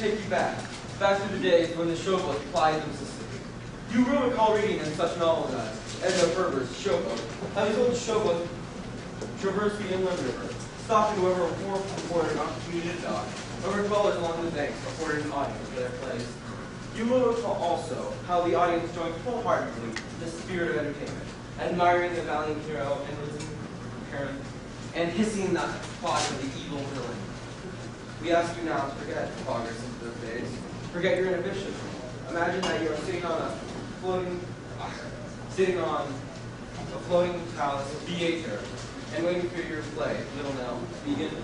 take you back to the days when the showboat plied the Mississippi. You will recall reading in such novels as Edna Ferber's Showboat, how this old showboat traversed the inland river, stopping whoever wharf afforded an opportunity to dock, or dwellers along the banks afforded an audience for their plays. You will recall also how the audience joined wholeheartedly in the spirit of entertainment, admiring the valiant hero and risen parent, and hissing the plot of the evil villain. We ask you now to forget progress into those days. Forget your inhibition. Imagine that you are sitting on a floating palace theater and waiting for your play, Little Nell, to begin.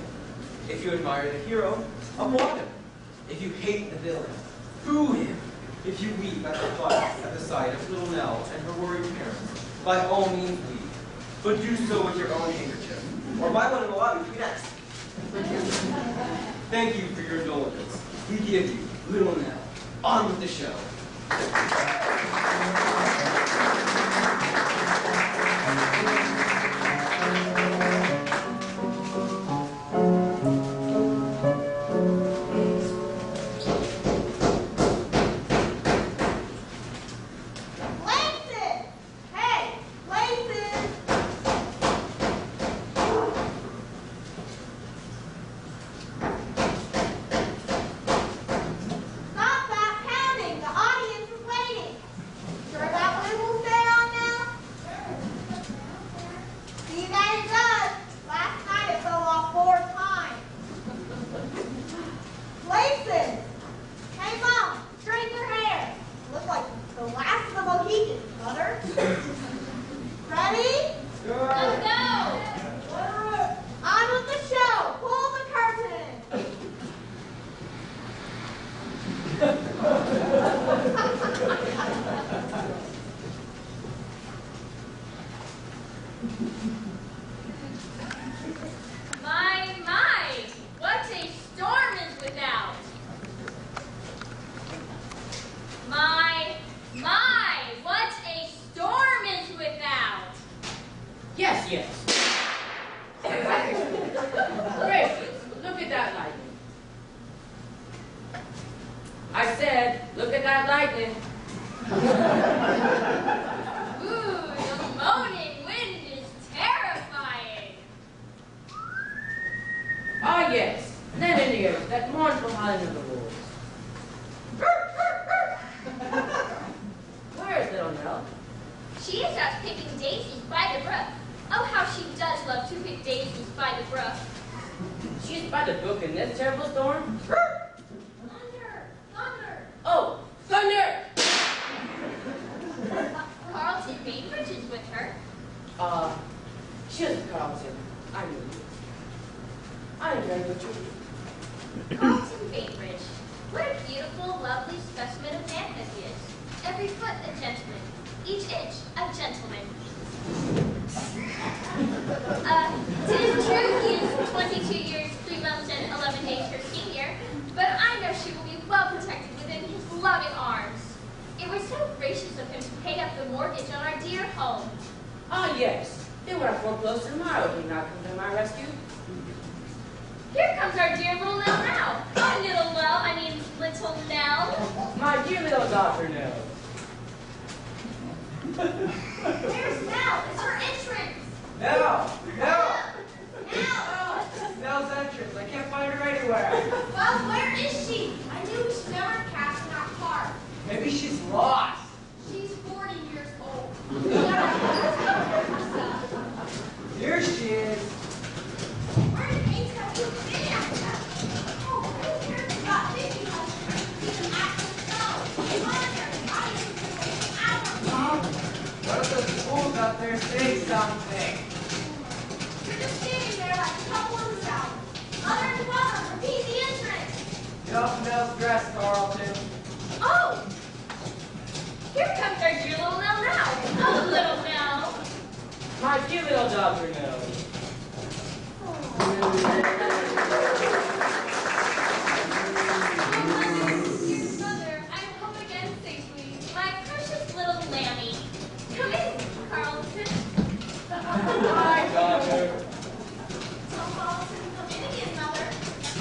If you admire the hero, applaud him. If you hate the villain, boo him. If you weep at the sight of Little Nell and her worried parents, by all means weep. But do so with your own handkerchief, or buy one in the lobby next. Thank you for your indulgence. We give you Little Nell. On with the show.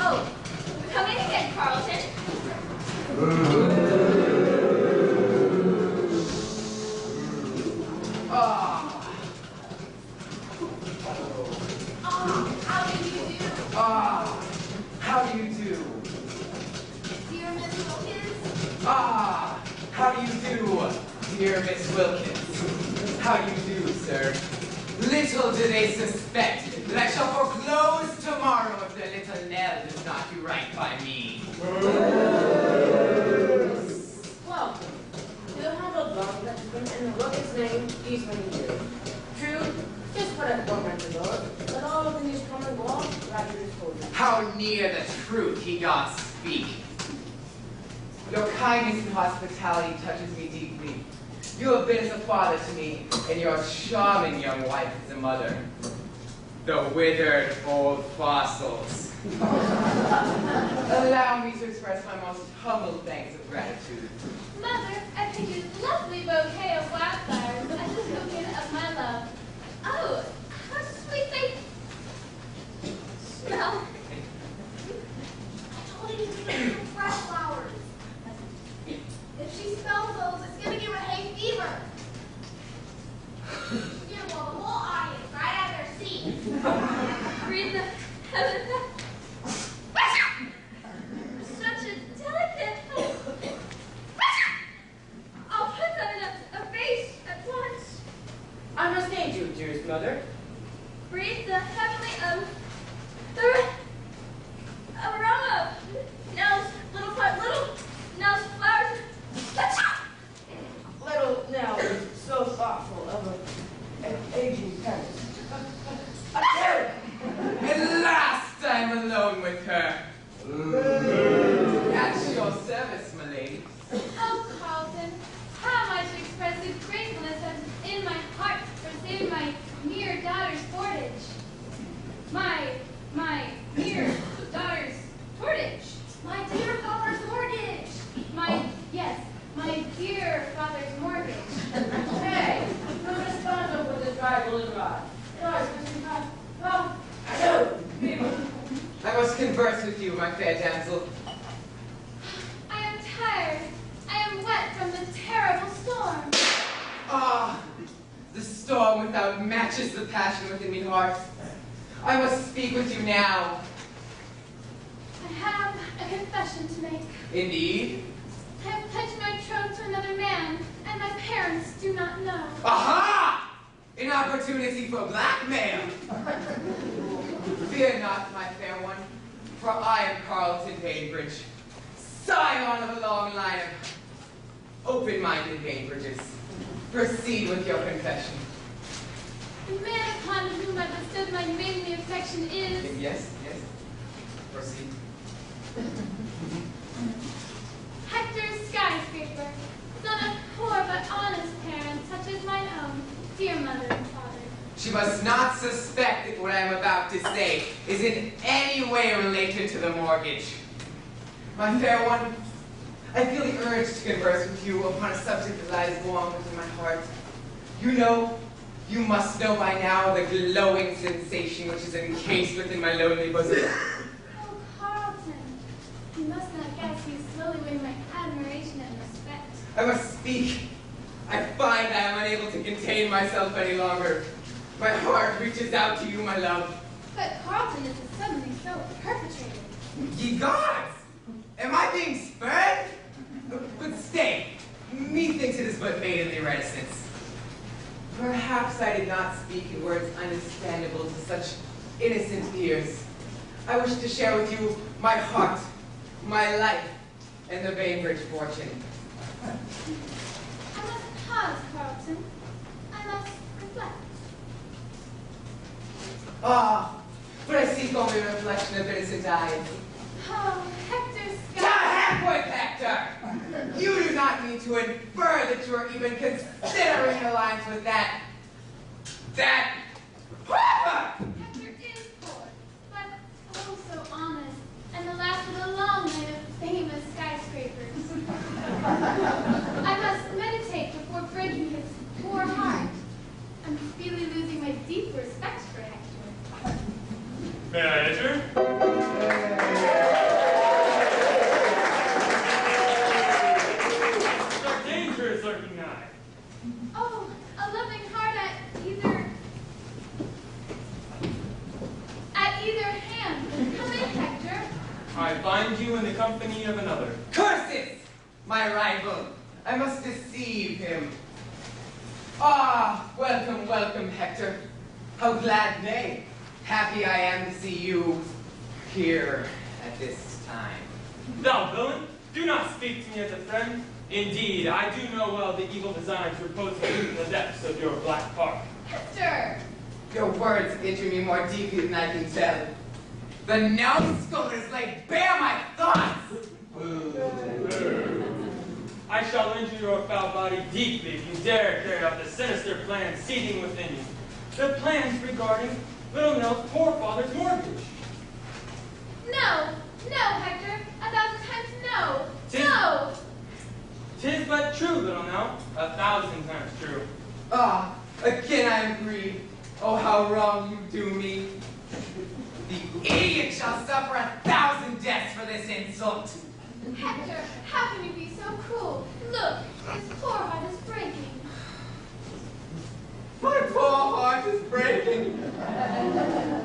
Oh, come in again, Carlton. Ah, how do you do, dear Miss Wilkins? How do you do, sir? Little do they suspect that I shall foreclose tomorrow if their little Nell does not do right by me. Welcome. You have a blonde that's been in the Wilkins name these many years. True, just put a 4 months ago, but all of the news come and go off, Roger just told you. How near the truth he doth speak. Your kindness and hospitality touches me deeply. You have been as a father to me, and your charming young wife is a mother. The withered old fossils. Allow me to express my most humble thanks of gratitude. Mother, I picked this lovely bouquet of wildflowers as a token of my love. Oh, how sweet they smell. I told you to get some fresh flowers. If she smells those, it's going to give her hay fever. You're going to blow the whole audience right out of their seats. Breathe the heaven. Such a delicate. I'll put that in a vase at once. I must aid you, dearest mother. Breathe the heavenly aroma. Nell's little Nell's flowers. Little Nell is so thoughtful of an aging parent. At last I'm alone with her. At your service, my lady. Oh, Carlton, how am I to express the gratefulness that's in my heart for saving my mere daughter's portage? My mere daughter's portage. My dear father's mortgage. My dear father's mortgage. Hey, who's responsible for this rival in rod? Well, I know. I must converse with you, my fair damsel. I am tired. I am wet from the terrible storm. Ah, the storm without matches the passion within me heart. I must speak with you now. I have a confession to make. Indeed? I have pledged my troth to another man, and my parents do not know. Aha! An opportunity for blackmail. Fear not, my fair one, for I am Carlton Bainbridge, scion of a long line of open-minded Bainbridges. Proceed with your confession. The man upon whom I bestowed my maidenly affection is... Yes. Proceed. Hector Skyscraper, son of poor but honest parents such as mine own, dear mother and father. She must not suspect that what I am about to say is in any way related to the mortgage. My fair one, I feel the urge to converse with you upon a subject that lies warm within my heart. You must know by now the glowing sensation which is encased within my lonely bosom. Oh, Carlton, you must not guess you slowly win my admiration and respect. I must speak. I find I am unable to contain myself any longer. My heart reaches out to you, my love. But Carlton, this is suddenly so perpetrated. Ye gods! Am I being spurned? But stay. Methinks it is but maidenly reticence. Perhaps I did not speak in words understandable to such innocent ears. I wish to share with you my heart, my life, and the Bainbridge fortune. I must pause, Carlton. I must reflect. Ah, but I seek only a reflection of innocent eyes. Oh, Hector To Sky. heck with Hector! You do not need to infer that you are even considering an alliance with that. Hector is poor, but oh so honest, and the last of a long line of famous skyscrapers. I must meditate before breaking his poor heart. I'm speedily losing my deep respect for Hector. May I enter? Dark danger is lurking nigh. Oh, a loving heart at either hand. Come in, Hector. I find you in the company of another. Curses! my rival. I must deceive him. Ah, welcome, welcome, Hector. How glad, nay, happy I am to see you here at this time. Thou villain, do not speak to me as a friend. Indeed, I do know well the evil designs reposing in the depths of your black heart. Hector! Your words injure me more deeply than I can tell. The no-scholars lay bare my thoughts! I shall injure your foul body deeply if you dare carry out the sinister plans seething within you. The plans regarding little Nell's poor father's mortgage. No! No, Hector! 1,000 times no! Tis- No! 'Tis but true, little Nell, 1,000 times true. Ah, again I am grieved. Oh, how wrong you do me. The idiot shall suffer 1,000 deaths for this insult. Hector, how can you be so cruel? Look, his poor heart is breaking. My poor heart is breaking.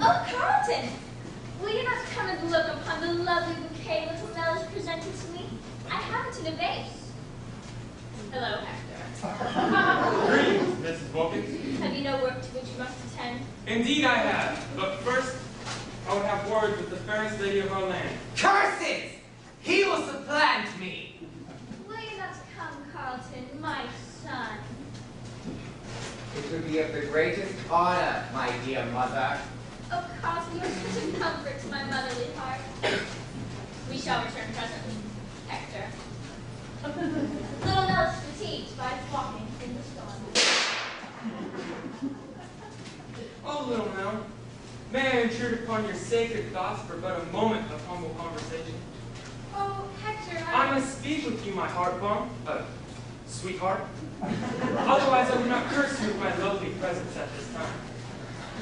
Oh, Carlton! Will you not come and look upon the lovely bouquet little Nell has presented to me? I have it in a vase. Hello, Hector. Greetings, Mrs. Wilkins. Have you no work to which you must attend? Indeed I have, but first I would have words with the fairest lady of our land. Curses! He will supplant me. Will you not come, Carlton, my son? It would be of the greatest honor, my dear mother. Oh, Carlton, you are such a comfort to my motherly heart. We shall return presently, Hector. Little Nell is fatigued by walking in the storm. Oh, little Nell, may I intrude upon your sacred thoughts for but a moment of humble conversation? Oh, Hector, I must speak with you, my heart bomb, sweetheart. Otherwise, I would not curse you with my lovely presence at this time.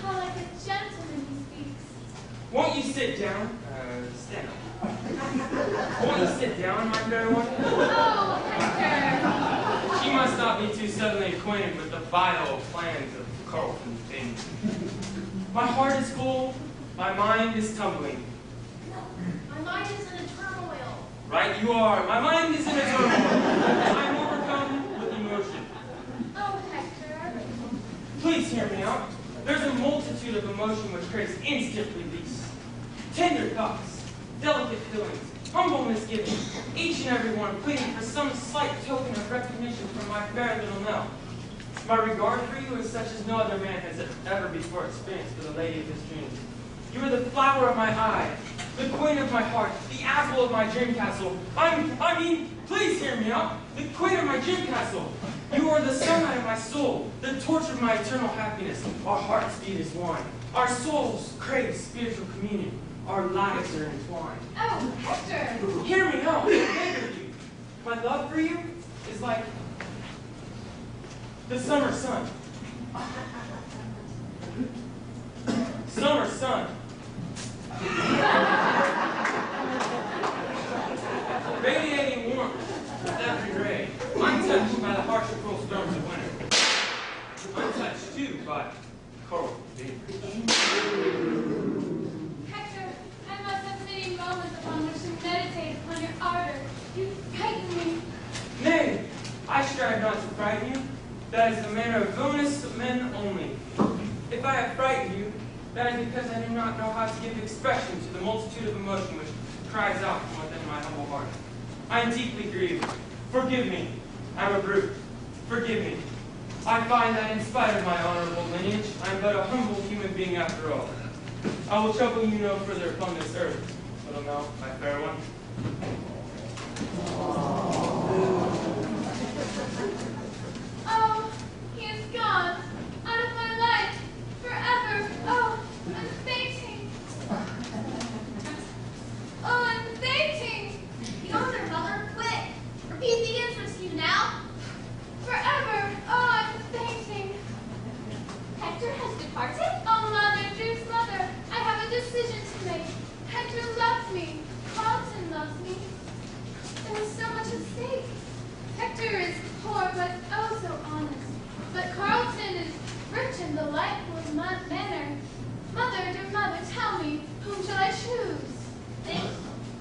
How like a gentleman he speaks. Won't you sit down? Stand up. Won't you sit down, my fair one? Oh, Hector! She must not be too suddenly acquainted with the vile plans of Carlton Finn. My heart is full, my mind is tumbling. My mind is in a turmoil. Right you are. My mind is in a turmoil. I am overcome with emotion. Oh, Hector. Please hear me out. There's a multitude of emotion which craves instant release. Tender thoughts, delicate feelings, humble misgivings, each and every one pleading for some slight token of recognition from my fair little Nell. My regard for you is such as no other man has ever before experienced for the lady of his dreams. You are the flower of my eye, the queen of my heart, the apple of my dream castle. I mean, please hear me out. The queen of my dream castle. You are the sunlight of my soul, the torch of my eternal happiness. Our hearts beat as one. Our souls crave spiritual communion. Our lives are entwined. Oh, Hector! Hear me out. I beg of you. My love for you is like the summer sun. Summer sun. Radiating warmth with every ray, untouched by the harsh and cruel storms of winter. Untouched, too, by coral vapors. Hector, I must have many moments upon which to meditate upon your ardor. You frighten me. Nay, I strive not to frighten you. That is the manner of villainous men only. If I have frightened you, that is because I do not know how to give expression to the multitude of emotion which cries out from within my humble heart. I am deeply grieved. Forgive me. I am a brute. Forgive me. I find that in spite of my honorable lineage, I am but a humble human being after all. I will trouble you no further upon this earth, little Nell, my fair one. Oh, he is gone. Out of my life. Forever. Oh, I'm fainting. Oh, I'm fainting. Yonder, mother, quick! Repeat the entrance to you now. Forever. Oh, I'm fainting. Hector has departed? Oh, mother, dearest mother, I have a decision to make. Hector loves me. Carlton loves me. There is so much at stake. Hector is poor, but oh so honest. But Carlton is rich and delightful in manner. Mother, dear mother, tell me, whom shall I choose? This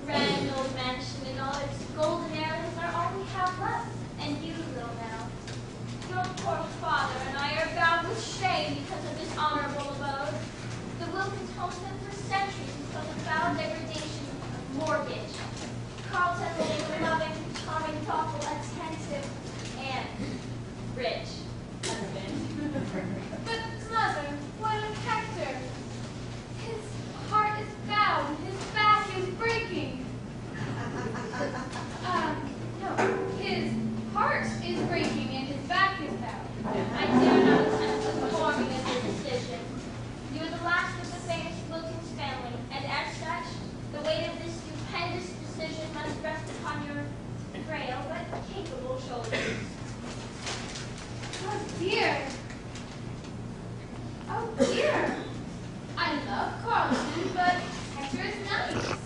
grand old mansion and all its golden arrows are all we have God bless. And you, little Nell. Your poor father and I are bound with shame because of this honorable abode. The Wilkins homestead for centuries until the foul degradation of mortgage. Carlton will be loving, charming, thoughtful, attentive, and rich husband. But, Mother, what of Hector? His heart is bound, his back is breaking. No, his heart is breaking and his back is bound. I dare not attempt to inform you of your decision. You are the last of the famous Wilkins family, and as such, the weight of this stupendous decision must rest upon your frail but capable shoulders. Oh dear. Oh dear. I love Carlton, but Hector is nice.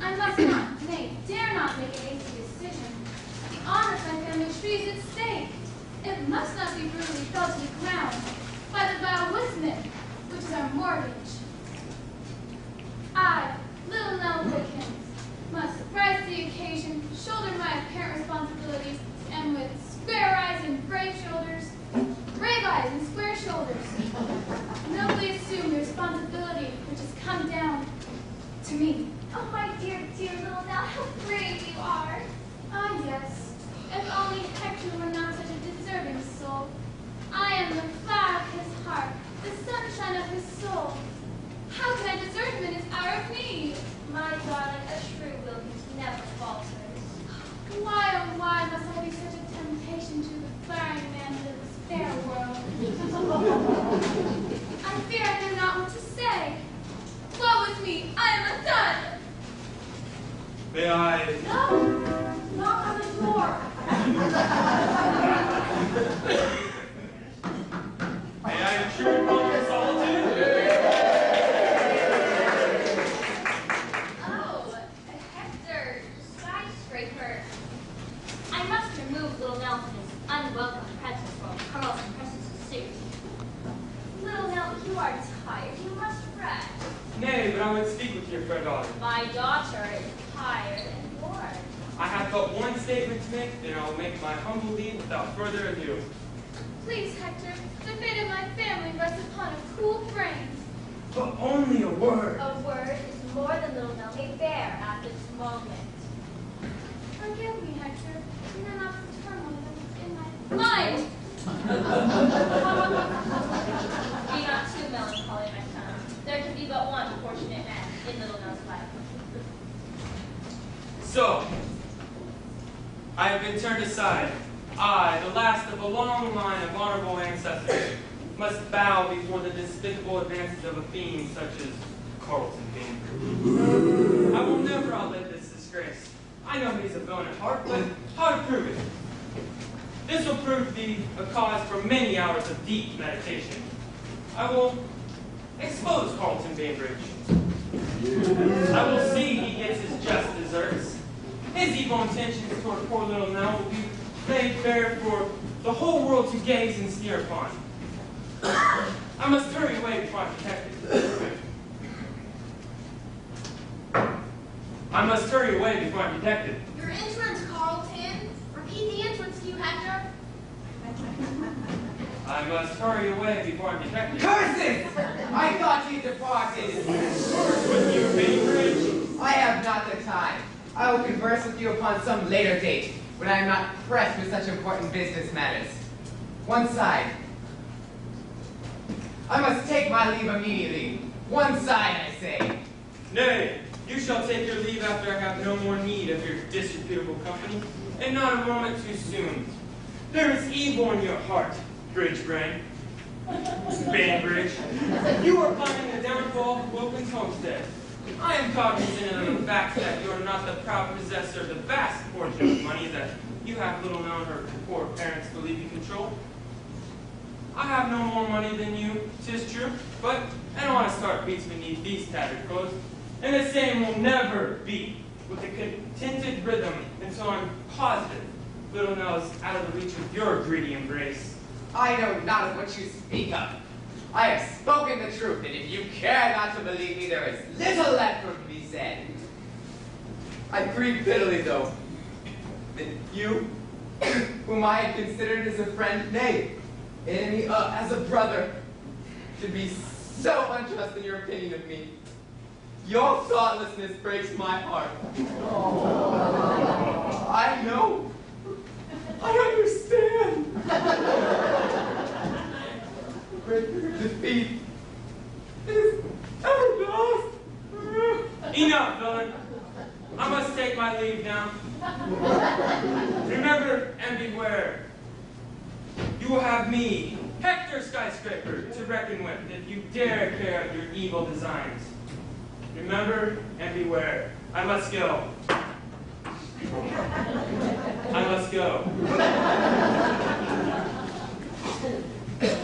I must not, nay, dare not make a hasty decision. The honor of my family tree is at stake. It must not be brutally felled to the ground by the vile woodsman, which is our mortgage. I, little Nell Wilkins, must rise to the occasion, shoulder my apparent responsibilities, and with square eyes and brave shoulders, brave eyes and square shoulders, nobly assume the responsibility which has come down to me. Oh, my dear, dear little Nell, how brave you are. Ah, yes. If only Hector were not such a deserving soul. I am the flower of his heart, the sunshine of his soul. How can I desert him in his hour of need? My darling, a true Wilkins never falters. Why, oh why must I be such a temptation to the fiery manhood of this fair world? I fear I know not what to say. Woe is me, I am undone! May I? No, knock on the door. May I intrude upon your solitude? Oh, Hector, skyscraper. I must remove little Nell from his unwelcome presence while Carlton presses his suit. Little Nell, you are tired. You must rest. Nay, but I would speak with your fair daughter. My daughter is tired and bored. I have but one statement to make, then I will make my humble leave without further ado. Please, Hector, the fate of my family rests upon a cool brain. But only a word. A word is more than little Nell may bear at this moment. Forgive me, Hector. You know not the turmoil that is in my mind. Be not too melancholy, my son. There can be but one fortunate man in little Nell's life. So, I have been turned aside. I, the last of a long line of honorable ancestors, must bow before the despicable advances of a fiend such as Carlton Bainbridge. I will never outlive this disgrace. I know he's a villain at heart, but how to prove it? This will prove to be a cause for many hours of deep meditation. I will expose Carlton Bainbridge. I will see he gets his just deserts. His evil intentions toward poor little Nell will be laid bare for the whole world to gaze and sneer upon. I must hurry away before I'm detected. I must hurry away before I'm detected. Your entrance, Carlton. Repeat the entrance to you, Hector. I must hurry away before I'm detected. Curses! I thought you departed. First with you, Bainbridge. I have not the time. I will converse with you upon some later date, when I am not pressed with such important business matters. One side. I must take my leave immediately. One side, I say. Nay, you shall take your leave after I have no more need of your disreputable company, and not a moment too soon. There is evil in your heart, Bridgebrain. Bainbridge. You are planning the downfall of Wilkins Homestead. I am cognizant of the fact that you are not the proud possessor of the vast fortune of money that you have little known her poor parents believe you control. I have no more money than you, 'tis true, but an honest heart beats beneath these tattered clothes, and the same will never beat with a contented rhythm until I'm positive little Nell is out of the reach of your greedy embrace. I know not of what you speak of. I have spoken the truth, and if you care not to believe me, there is little left for to be said. I grieve bitterly, though, that you, whom I had considered as a friend, nay, enemy, as a brother, should be so unjust in your opinion of me. Your thoughtlessness breaks my heart. I know. I understand. Defeat is ever lost. Enough, villain. I must take my leave now. Remember and beware. You will have me, Hector Skyscraper, to reckon with if you dare carry out your evil designs. Remember and beware. I must go. I must go.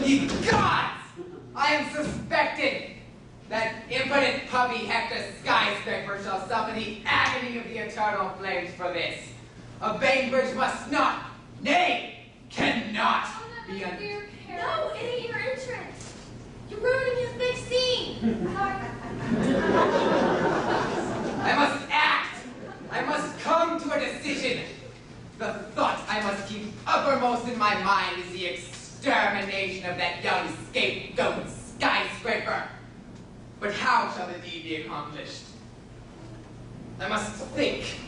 Ye gods! I am suspected that impotent puppy Hector Skyscraper shall suffer the agony of the eternal flames for this. A Bainbridge must not, nay, cannot be un- No, it ain't your entrance. You're ruining his big scene. I must act. I must come to a decision. The thought I must keep uppermost in my mind is the extermination of that young scapegoat Skyscraper. But how shall the deed be accomplished? I must think.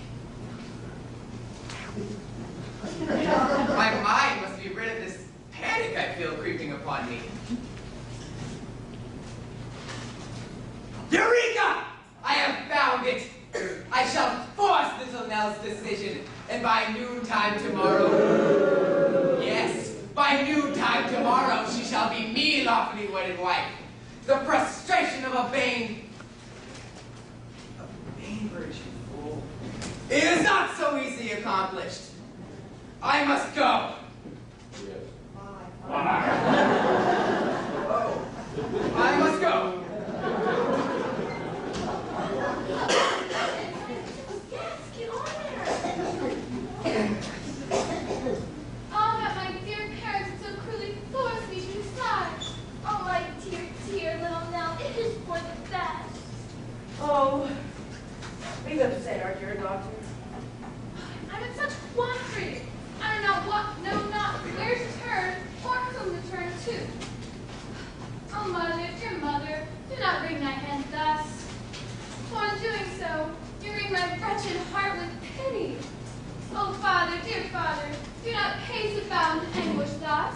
My mind must be rid of this panic I feel creeping upon me. Eureka! I have found it! I shall force little Nell's decision, and by noontime tomorrow, yes, by noontime tomorrow, she shall be me lawfully wedded wife. The frustration of a Bainbridge, you fool. It is not so easily accomplished. I must go. Oh, I must go. Get on there. All that my dear parents so cruelly forced me to decide. Oh, my dear, dear little Nell, it is for the best. Oh, we've upset our dear doctor. I'm in such quandary. I do not what, know not where to turn or whom to turn to. Oh, mother, dear mother, do not wring thy hand thus. For in doing so, you wring my wretched heart with pity. Oh, father, dear father, do not pace about in anguish thus.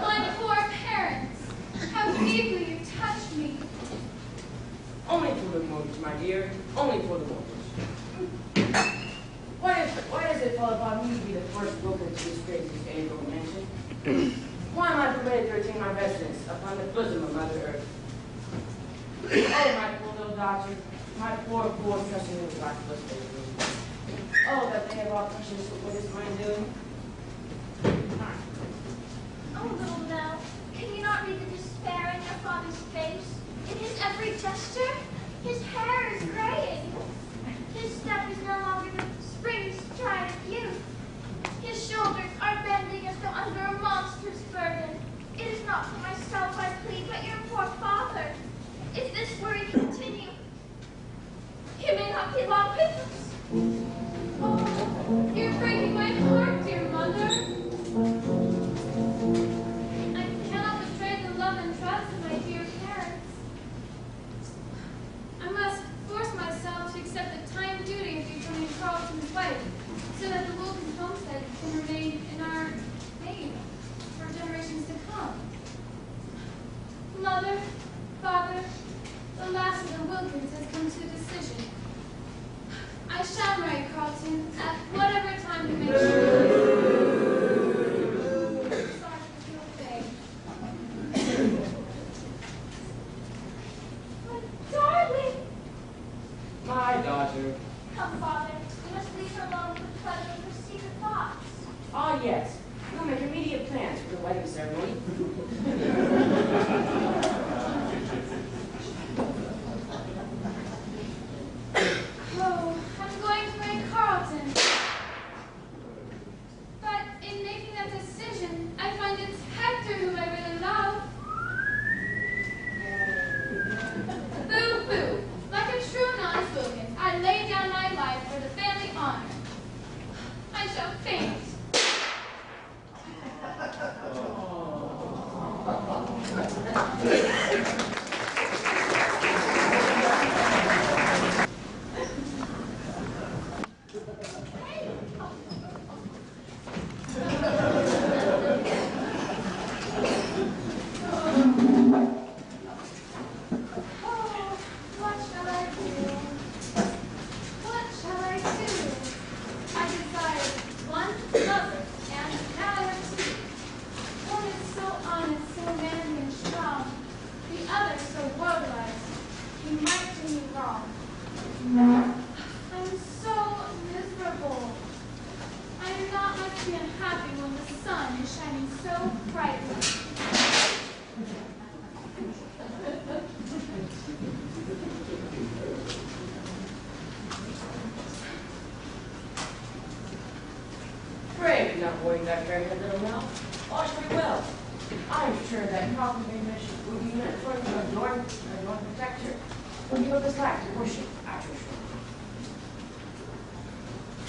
My poor parents, how deeply you touched me. Only for the mortgage, my dear. Only for the mortgage. Why does it fall upon me to be the first broker to disgrace this amiable mansion? Why am I permitted to retain my residence upon the bosom of Mother Earth? Oh, my poor little doctor. My poor, poor, trusting little doctor was faithful. Oh, that they have all precious, what is mine doing? Oh, little Nell, can you not read the despair in your father's face? In his every gesture? His hair is graying. His step is no longer the spring stride of youth. His shoulders are bending as though under a monstrous burden. It is not for myself I plead, but your poor father. If this worry continue, he may not be long with us. Oh, you're breaking my heart, dear mother. I cannot betray the love and trust of my dear parents. I must force myself to accept the time duty of becoming Carlton's wife, so that the Wilkins homestead can remain in our name for generations to come. Mother, father, the last of the Wilkins has come to a decision. I shall marry Carlton at whatever time he may choose. Sorry for the day. My darling! My daughter. Come, father, we must leave her alone with the pleasure of her secret thoughts. Ah, yes. We'll make immediate plans for the wedding ceremony. Oh, I'm going to marry Carlton. You might do me wrong. I'm so miserable. I am not much to be unhappy when the sun is shining so brightly. Pray do not worry that very little mouth. All shall be well. I am sure that Carlton will be meant for the adorn protector. Will give up his life to worship at your shore.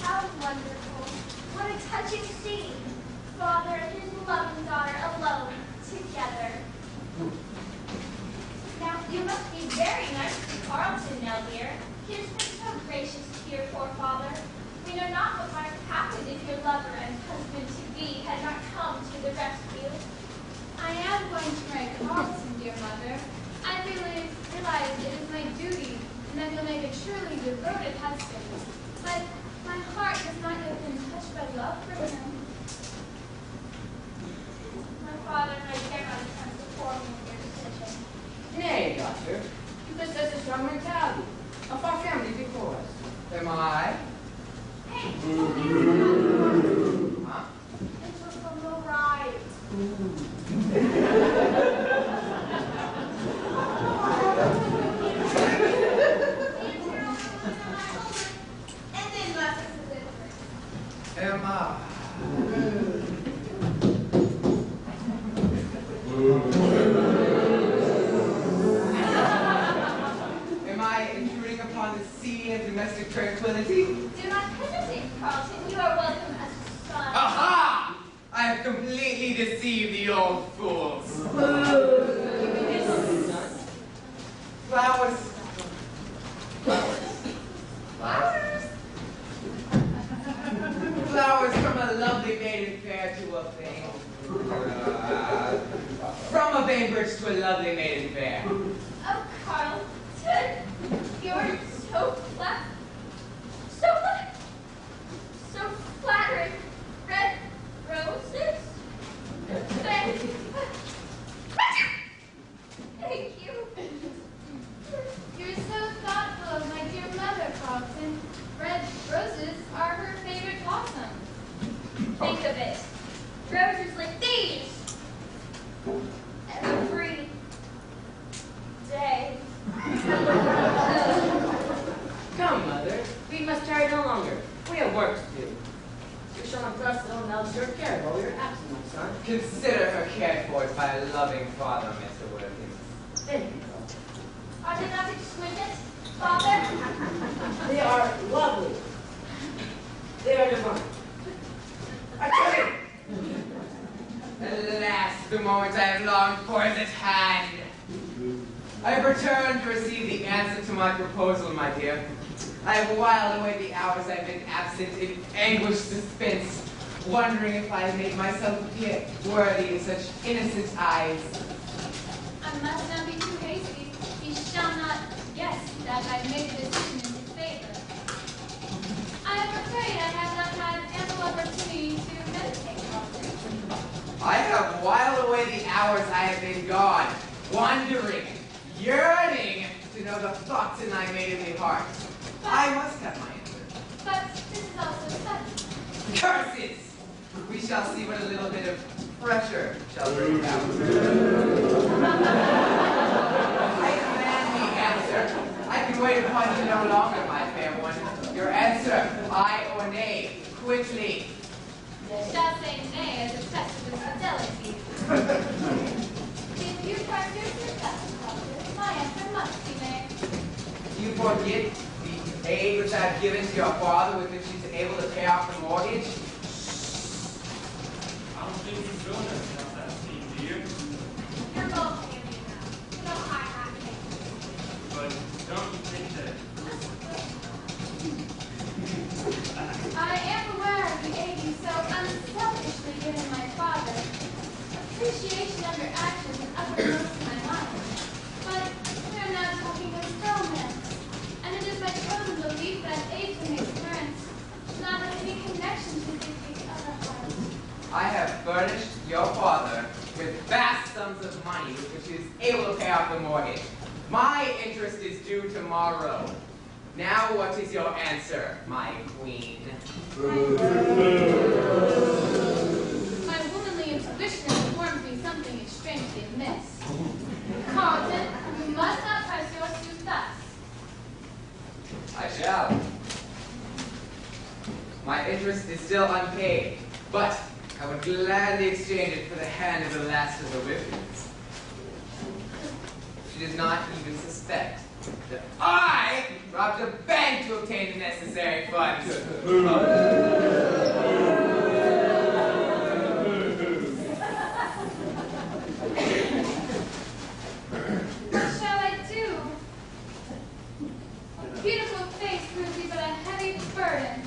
How wonderful. What a touching scene. Father and his loving daughter alone, together. Now, you must be very nice to Carlton, Nell dear. He has been so gracious to your poor father. We know not what might have happened if your lover and husband-to-be had not come to the rescue. I am going to marry Carlton, dear mother. I realize it is my duty, and that he'll make a truly devoted husband. But my heart has not yet been touched by love for him. My father and I dare not attempt to form your decision. Nay, daughter. You possess a strong mentality. A far family before us. Am I? Hey, Huh? it was from the ride. And then left us a little. Am I? Am I intruding upon the sea and domestic tranquility? Do not hesitate, Carlton. You are welcome as a son. Aha! I have completely deceived the old fools. Flowers. Flowers. Flowers from a lovely maiden fair to a vain. From a Bainbridge to a lovely maiden fair. Oh, Carlton, you're so flattering. Red roses? Thank you. You're so thoughtful of my dear mother, Carlton. Red roses are her favorite blossom. Think of it. Roses like these. Every day. Come, mother. We must tarry no longer. We have work to do. We shall entrust little Nell to your care while we are absent, my son. Consider her cared for by a loving father, Mr. Wilkins. Thank you, Carlton. Are they not exquisite, Father? They are lovely. They are divine. I tell you. Alas, the moment I have longed for is at hand. I have returned to receive the answer to my proposal, my dear. I have whiled away the hours I have been absent in anguished suspense, wondering if I have made myself appear worthy in such innocent eyes. I must not be too hasty. He shall not guess that I've made a decision in his favor. I am afraid I have not had ample opportunity to meditate, Carlton. I have whiled away the hours I have been gone, wondering, yearning to know the thoughts in thy maidenly heart. I must have my answer. But this is also sudden. Curses! We shall see what a little bit of pressure shall bring about. I demand the answer. I can wait upon you no longer, my fair one. Your answer, aye or nay, quickly. Shall say nay as a test of his fidelity. If you practice yourself, Carlton, my answer must be nay. You forget the aid which I have given to your father with which he's able to pay off the mortgage? I don't think he's doing it enough that scene, do you? You're both handy enough. No high acting. But don't you think that I am aware of the aid you so unselfishly given my father. Appreciation of your actions is uppermost in my mind. But we are now talking of romance, and it is my chosen belief that aid to make parents should not have any connection to the other heart. I have furnished your father able to pay off the mortgage. My interest is due tomorrow. Now what is your answer, my queen? My womanly intuition informs me something is strangely amiss. Carlton, you must not press your suit thus. I shall. My interest is still unpaid, but I would gladly exchange it for the hand of the last of the Whippets. She does not even suspect that I robbed a bank to obtain the necessary funds. What shall I do? A beautiful face proves me but a heavy burden.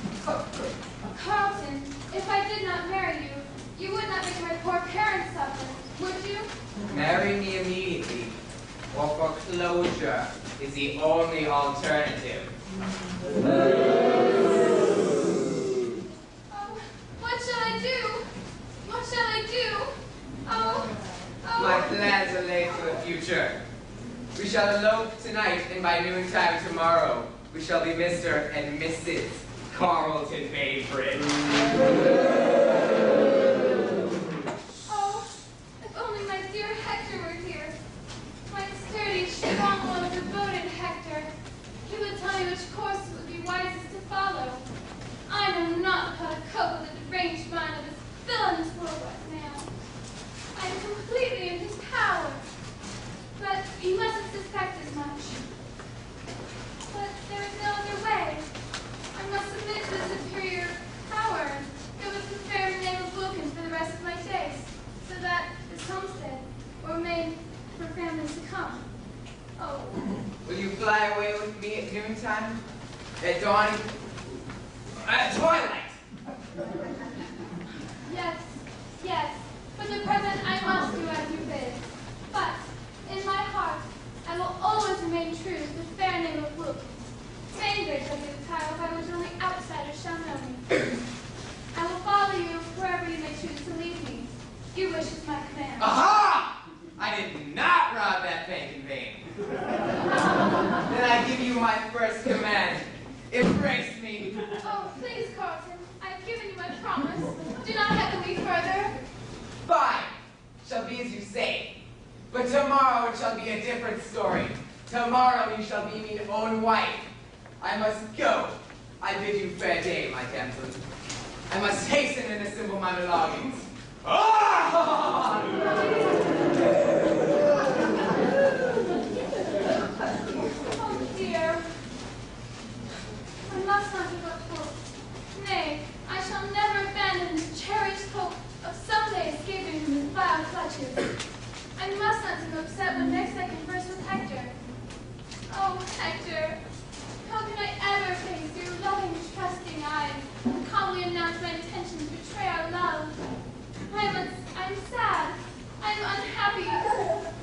Carlton, if I did not marry you, you would not make my poor parents suffer, would you? Marry me immediately, or foreclosure is the only alternative. Oh, what shall I do? What shall I do? Oh. My plans are laid for the future. We shall elope tonight, and by noontime tomorrow, we shall be Mr. and Mrs. Carlton Baybridge. Oh, if only my dear Hector were here. My sturdy, strong-willed, devoted Hector. He would tell me which course it would be wisest to follow. I know not how to cope with the deranged mind of this villainous worldwide man. I am completely in his power. But he mustn't suspect as much. But there is no other way. I must submit to the superior power and go with the fair name of Wilkins for the rest of my days, so that this homestead will remain for families to come. Oh. Will you fly away with me at noontime? At dawn? At twilight? Yes, yes. For the present, I must do as you bid. But, in my heart, I will always remain true to the fair name of Wilkins. Bainbridge shall be the title by which only outsiders shall know me. I will follow you wherever you may choose to lead me. Your wish is my command. Aha! I did not rob that bank in vain. Then I give you my first command. Embrace me. Oh, please, Carlton. I have given you my promise. Do not heckle me further. Fine. Shall be as you say. But tomorrow it shall be a different story. Tomorrow you shall be my own wife. I must go. I bid you fair day, my damsel. I must hasten and assemble my belongings. Ah! Oh, dear. I must not give up hope. Nay, I shall never abandon this cherished hope of someday escaping from his vile clutches. I must not seem upset when next I converse with Hector. Oh, Hector, how can I ever face your loving, trusting eyes and calmly announce my intention to betray our love? I'm sad. I'm unhappy.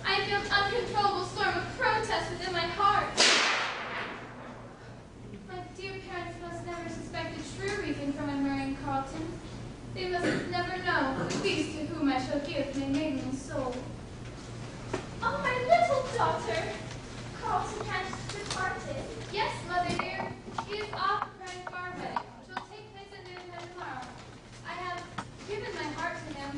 I feel an uncontrollable storm of protest within my heart. My dear parents must never suspect the true reason for my marrying Carlton. They must never know the beast to whom I shall give my maiden soul. Oh, my little daughter. Carlton has departed. Yes, mother dear. He is off preparing for our wedding, which will take place at noontime tomorrow. I have given my heart to him,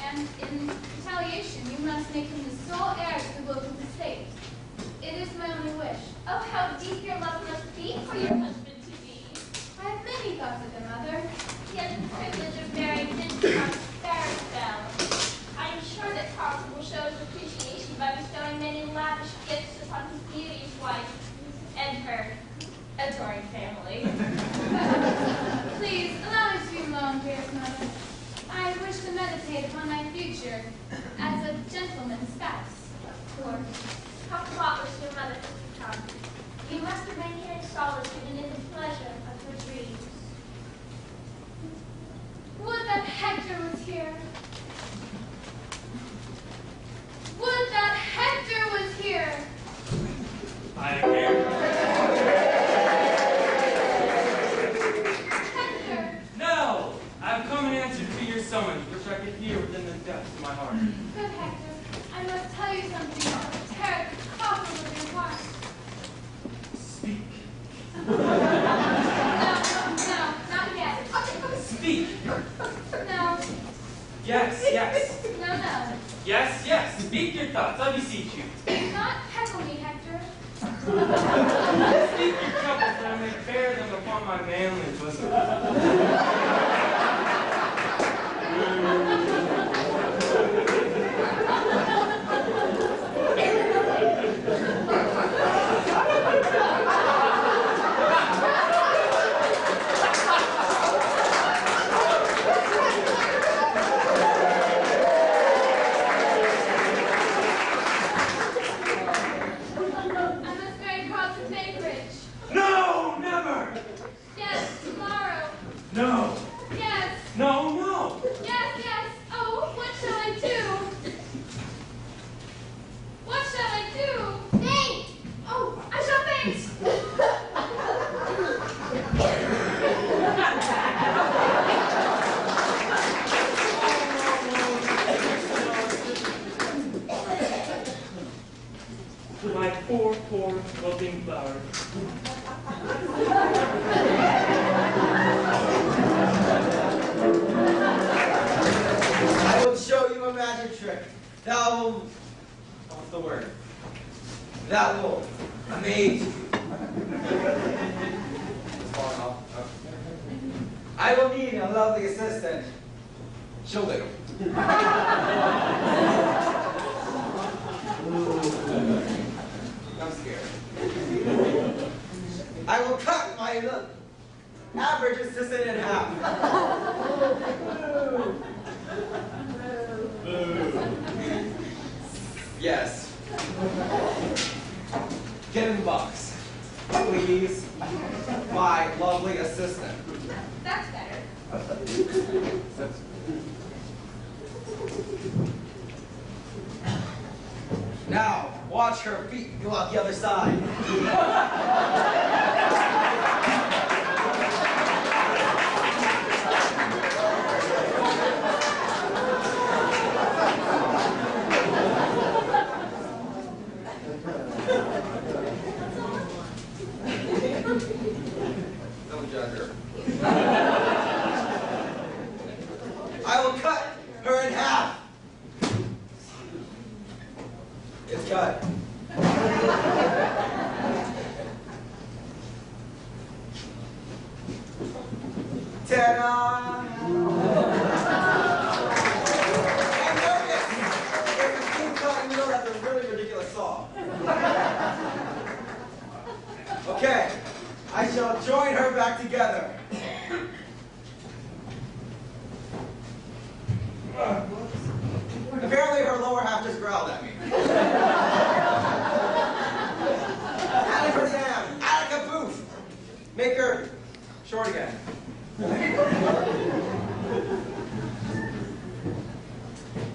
and in retaliation, you must make him the sole heir to the Wilkins estate. It is my only wish. Oh, how deep your love must be for your husband-to-be. I have many thoughts of him, mother. He has the privilege of marrying Minstrel Sparrowfell. I am sure that Carlton will show his appreciation by bestowing many lavish gifts upon his beauteous wife and her adoring family. Please, allow me to be alone, dearest mother. I wish to meditate upon my future as a gentleman's spouse. Of course. How thoughtless your mother has become. You must remain here in solitude and in the pleasure of her dreams. Would that Hector was here. Would that Hector was here. I am here. Hector! No! I've come in answer to your summons, which I could hear within the depths of my heart. Yes, yes. No, no. Yes, yes. Speak your thoughts, I beseech you. Do not heckle me, Hector. Speak your troubles, that I may bear them upon my manly bosom. I must marry Carlton Bakeridge. No, never! Yes, tomorrow. No, Yes, no, no! yes, yes. Oh, what shall I do? What shall I do? Faint! Oh, I shall faint! My poor, poor wilting flower. I will show you a magic trick. That will, what's the word? That will amaze you. It's falling off. Oh. I will need a lovely assistant. She'll do. I'm scared. I will cut my average assistant in half. Yes. Get in the box. Please. My lovely assistant. That's better. Now, watch her feet go out the other side. Don't judge her. I will cut her in half. It's cut. Ta-da! And notice, there's a clean cut in the middle. That's a really ridiculous saw. Okay, I shall join her back together. Apparently her lower half just growled at me. Abracadabra, alakapoof. Make her short again.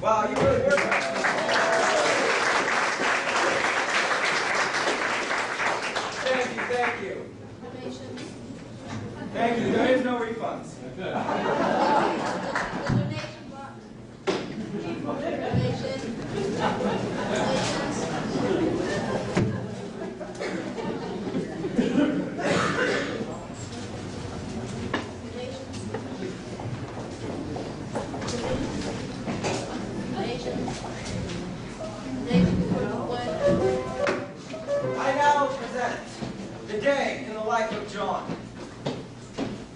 Wow, you really worked hard. Thank you, thank you. Thank you, there is no refunds. I now present the day in the life of John.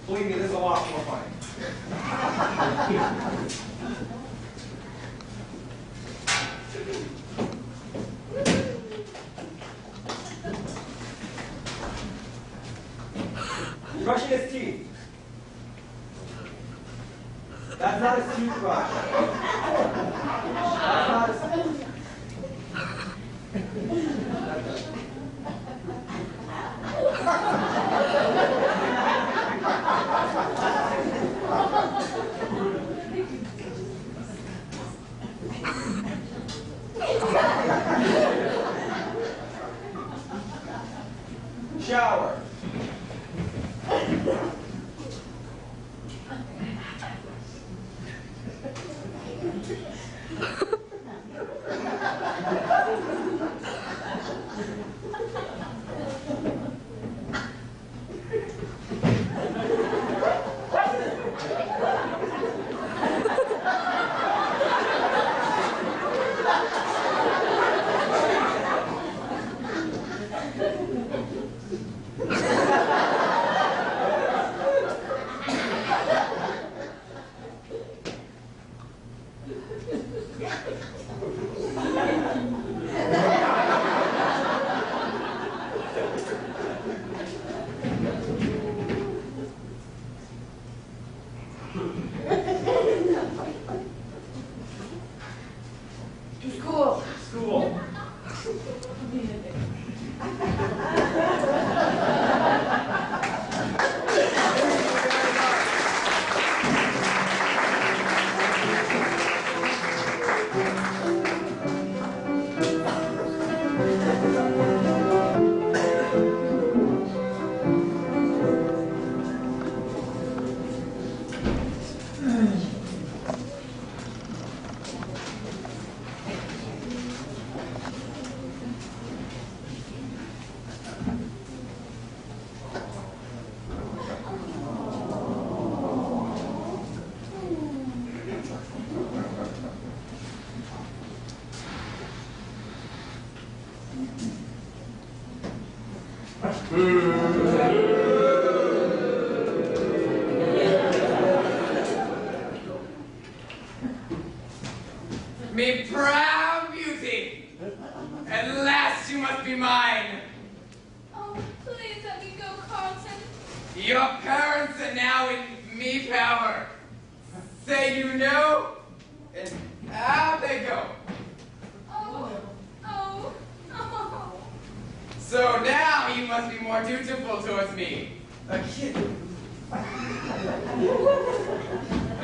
Believe me, this is a lot more funny. Brushing his teeth. That's not a toothbrush. That's not a... Shower. Me proud beauty! At last you must be mine! Oh, please let me go, Carlton. Your parents are now in me power. Say you know, and out they go. Oh, oh, oh. So now you must be more dutiful towards me. A kiss. A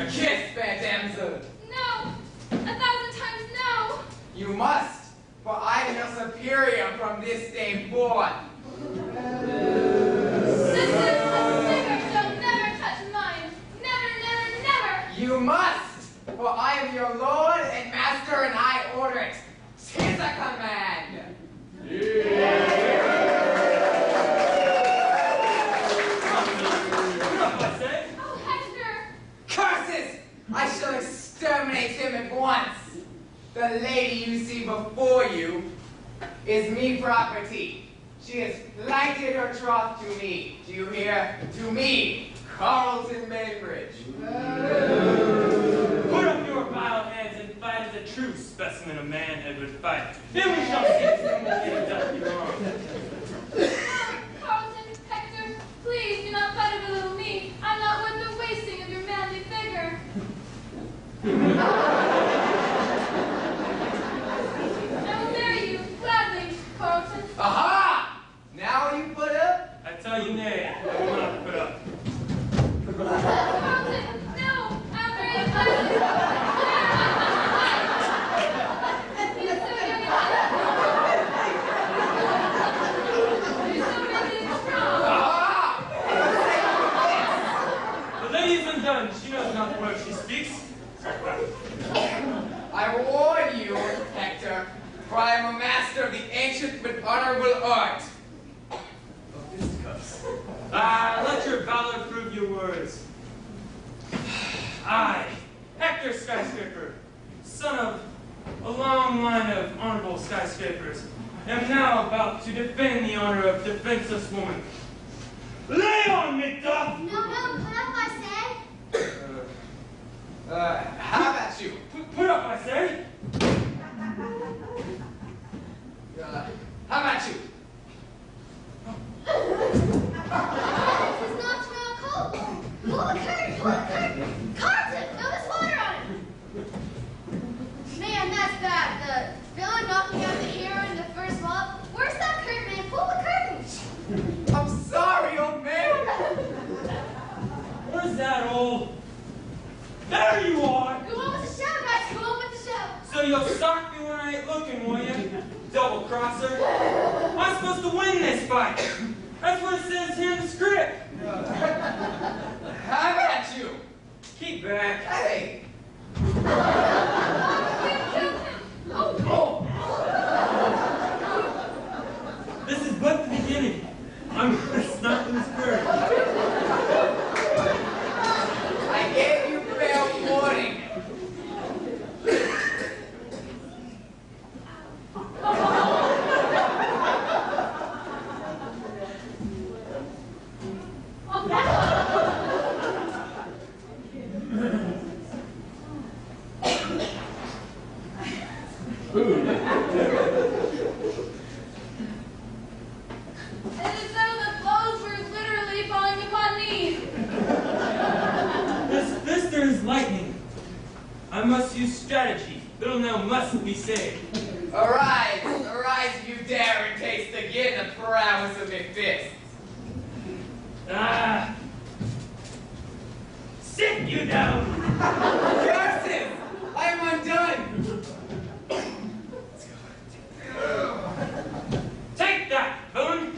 kiss, fair damsel. No, 1,000 times no. You must, for I am your superior from this day forth. Sisters, fingers shall never touch mine. Never, never, never. You must, for I am your lord and master, and I order it. 'Tis a command. Oh, Hector. Curses! I shall exterminate him at once. The lady you see before you is me property. She has plighted her troth to me. Do you hear? To me, Carlton Bainbridge. Put up your vile hands and fight as a true specimen of manhood would fight. Then we shall see if someone can dust you wrong. Carlton, Hector, please do not fight over little me. I'm not worth the wasting of your manly vigor. I will marry you gladly, Carlton. Aha! Now you put up? I tell you nay, I will not put up. Carlton, no! I'll marry you gladly. He's so young and you're so rigid and strong. Aha! The lady is undone. She knows not the word she speaks. I warn you, Hector, for I am a master of the ancient but honorable art of fisticuffs. Let your valor prove your words. I, Hector Skyscraper, son of a long line of honorable skyscrapers, am now about to defend the honor of defenseless woman. Lay on me, Duff! No, put up, I say. How about you? Put up, I say! How about you? This is not cold. Pull the curtain, Carlton, no, there's water on it. Man, that's bad. The villain knocking out the hero in the first mob. Where's that curtain, man? Pull the curtain. I'm sorry, old man. Where's that old? There you are! Go on with the show, guys. Go on with the show. So you'll sock me when I ain't looking, will you? Double crosser. I'm supposed to win this fight. That's what it says here in the script. How about you? Keep back. Hey. We killed him. Oh, This is but the beginning. I'm gonna stop this bird. I gave you fair warning. it is though the blows were literally falling upon me. This there is lightning. I must use strategy. Little now must be saved. Arise, if you dare, and taste again the prowess of my fists. Sit you down. Curses! I am undone. Take that, villain.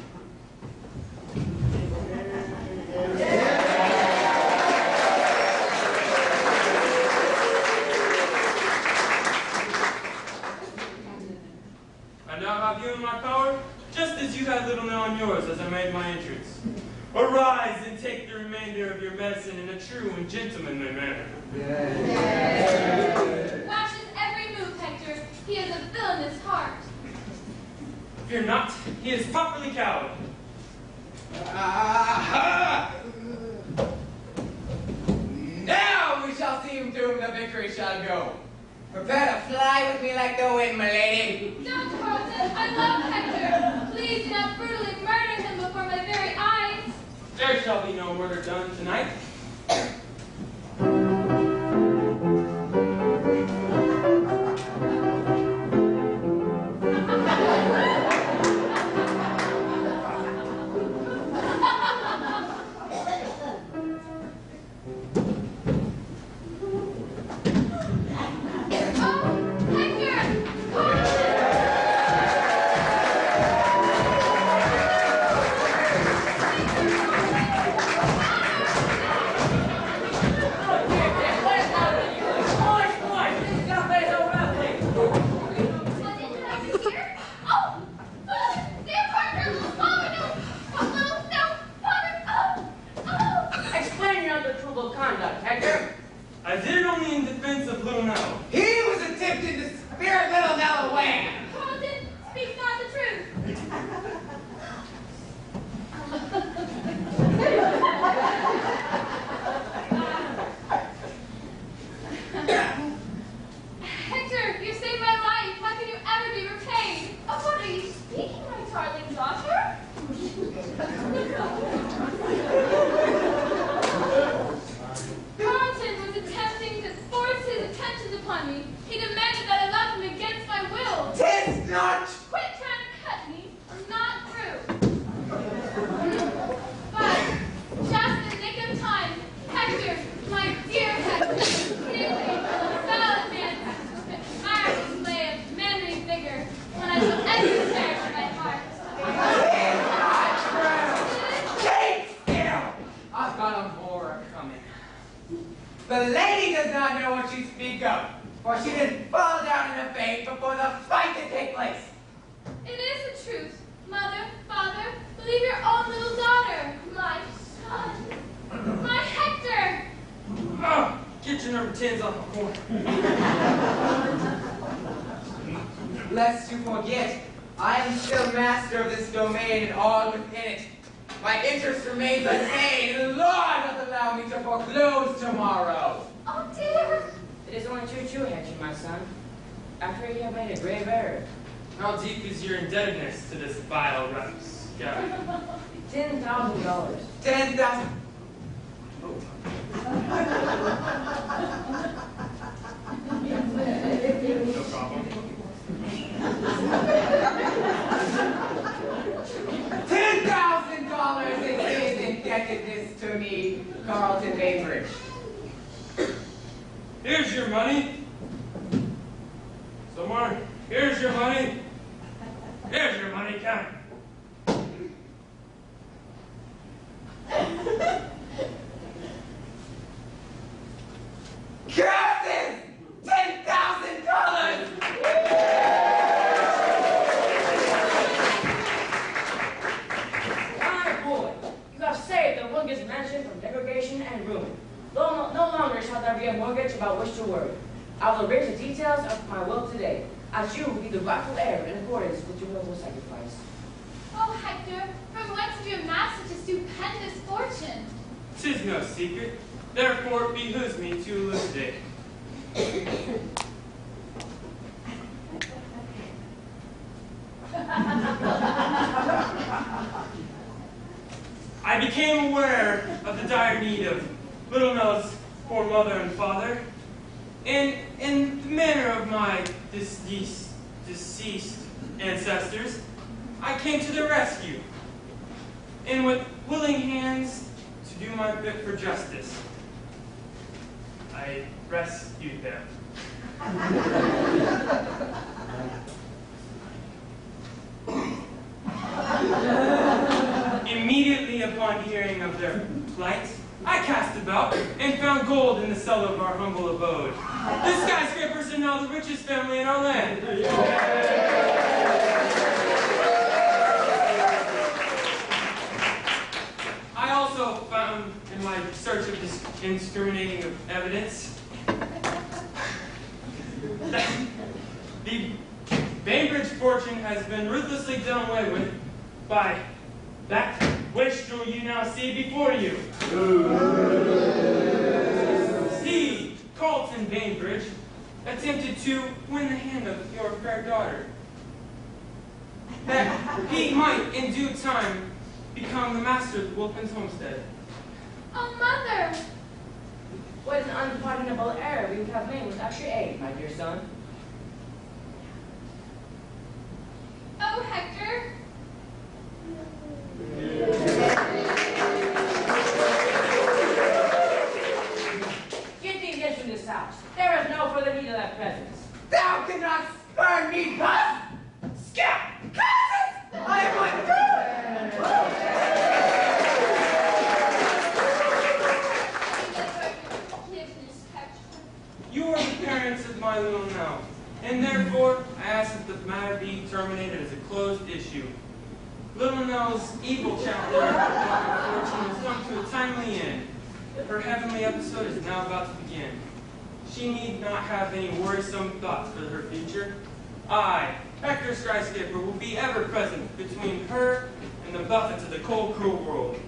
I now have you in my power, just as you had little now in yours as I made my entrance. Arise and take the remainder of your medicine in a true and gentlemanly manner. Watches every move, Hector. He has a villainous heart. Fear not, he is properly cowed. Now we shall see whom to whom the victory shall go. Prepare to fly with me like the wind, my lady. Don't, Carlton. I love Hector. Please do not brutally murder him before my very eyes. There shall be no murder done tonight. The lady does not know what she speaks of, for she didn't fall down in a faint before the fight to take place. It is the truth. Mother, father, believe your own little daughter. My son. My Hector. Oh, get your number 10s off the corner. Lest you forget, I am still master of this domain and all within it. My interest remains the same, and the law does allow me to foreclose tomorrow. Oh, dear. It is only too true, Hector, my son. After you have made a grave error. How deep is your indebtedness to this vile rascal? $10,000. 10,000. No problem. $10,000 is his indebtedness to me, Carlton Bainbridge. Here's your money. Someone, here's your money. Here's your money, count. Curses! $10,000! My boy, you have saved the Wilkins mansion from degradation and ruin. No longer shall there be a mortgage about which to worry. I will arrange the details of my will today, as you will be the rightful heir in accordance with your noble sacrifice. Oh, Hector, from whence have you amassed such a stupendous fortune? 'Tis no secret. Therefore, it behooves me to elucidate. I became aware of the dire need of little Nell's poor mother and father, and in the manner of my deceased ancestors, I came to their rescue, and with willing hands to do my bit for justice, I rescued them. Immediately upon hearing of their plight, I cast about and found gold in the cellar of our humble abode. The skyscrapers are now the richest family in our land. I also found, in my search of this discriminating of evidence, that the Bainbridge fortune has been ruthlessly done away with by that wastrel you now see before you. He, Carlton Bainbridge, attempted to win the hand of your fair daughter, that he might, in due time, become the master of the Wolfman's homestead. Oh, Mother! What an unpardonable error we would have made without your aid, my dear son. Oh, Hector! Get thee hence from this house. There is no further need of thy presence. Thou cannot spurn me thus! Scout! Curses! I would You are the parents of my little Nell, and therefore I ask that the matter be terminated as a closed issue. Little Nell's evil chapter of fortune has come to a timely end. Her heavenly episode is now about to begin. She need not have any worrisome thoughts for her future. I, Hector Skyscraper, will be ever present between her and the buffets of the cold, cruel world.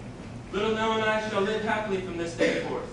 Little Nell and I shall live happily from this day forth.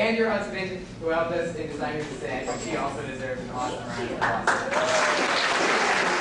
and your husband who helped us in designing the set. She also deserves an awesome round of applause.